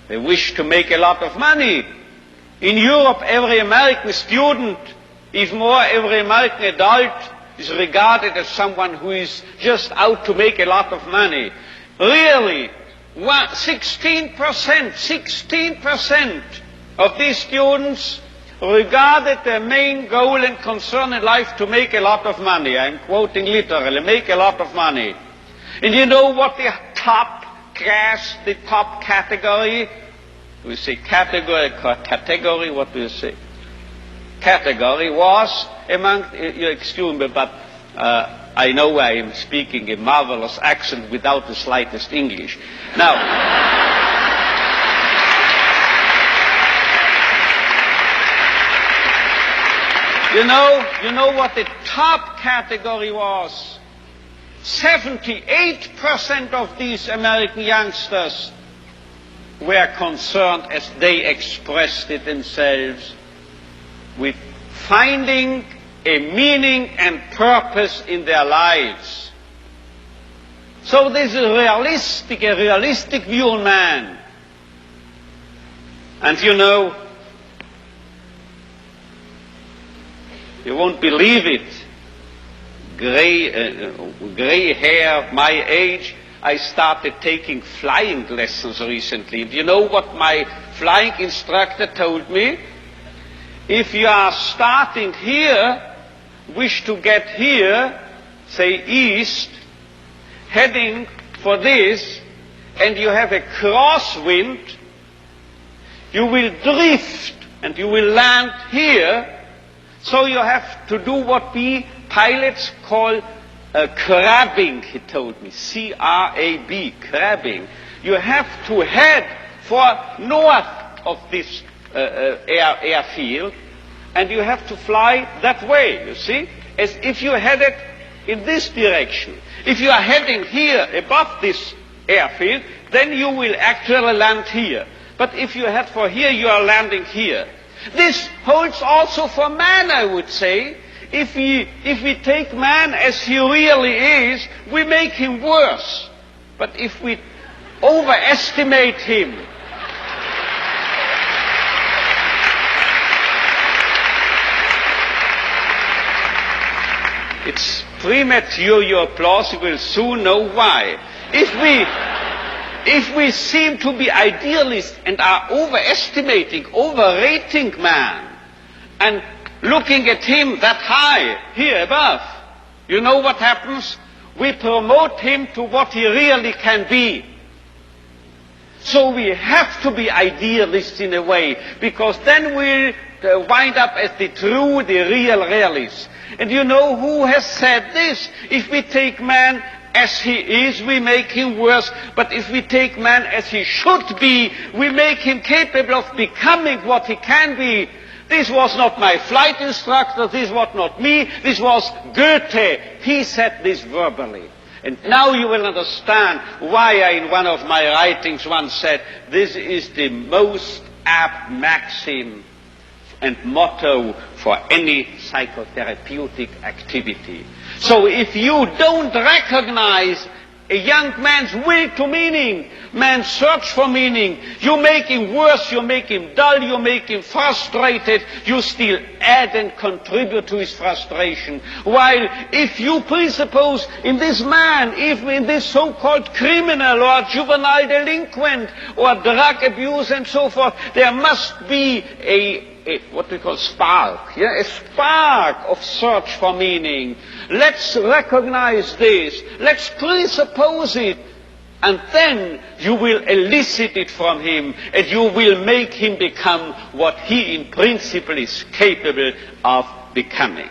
They wish to make a lot of money. In Europe, every American student, even more every American adult, is regarded as someone who is just out to make a lot of money. Really, 16% of these students regarded their main goal and concern in life to make a lot of money. I'm quoting literally, make a lot of money. And you know what the top class, the top category, we say category, what do you say? Category was among, you excuse me, but I know I am speaking a marvelous accent without the slightest English. Now, you know what the top category was? 78% of these American youngsters were concerned, as they expressed it themselves, with finding a meaning and purpose in their lives. So this is a realistic view on man. And you know, you won't believe it, gray hair, my age, I started taking flying lessons recently. Do you know what my flying instructor told me? If you are starting here, wish to get here, say east, heading for this, and you have a crosswind, you will drift and you will land here. So you have to do what we pilots call crabbing, he told me, C-R-A-B, crabbing. You have to head for north of this airfield, and you have to fly that way, you see, as if you headed in this direction. If you are heading here above this airfield, then you will actually land here. But if you head for here, you are landing here. This holds also for man, I would say. If we take man as he really is, we make him worse. But if we overestimate him, it's premature, your applause, you will soon know why. If we seem to be idealists and are overrating man, and looking at him that high, here above, you know what happens? We promote him to what he really can be. So we have to be idealists in a way, because then we'll wind up as the real realists. And you know who has said this? If we take man as he is, we make him worse. But if we take man as he should be, we make him capable of becoming what he can be. This was not my flight instructor, this was not me, this was Goethe. He said this verbally. And now you will understand why I, in one of my writings, once said, this is the most apt maxim and motto for any psychotherapeutic activity. So if you don't recognize a young man's will to meaning, man's search for meaning, you make him worse, you make him dull, you make him frustrated, you still add and contribute to his frustration. While if you presuppose in this man, even in this so-called criminal or juvenile delinquent or drug abuse and so forth, there must be a what we call spark, a spark of search for meaning. Let's recognize this, let's presuppose it, and then you will elicit it from him, and you will make him become what he in principle is capable of becoming.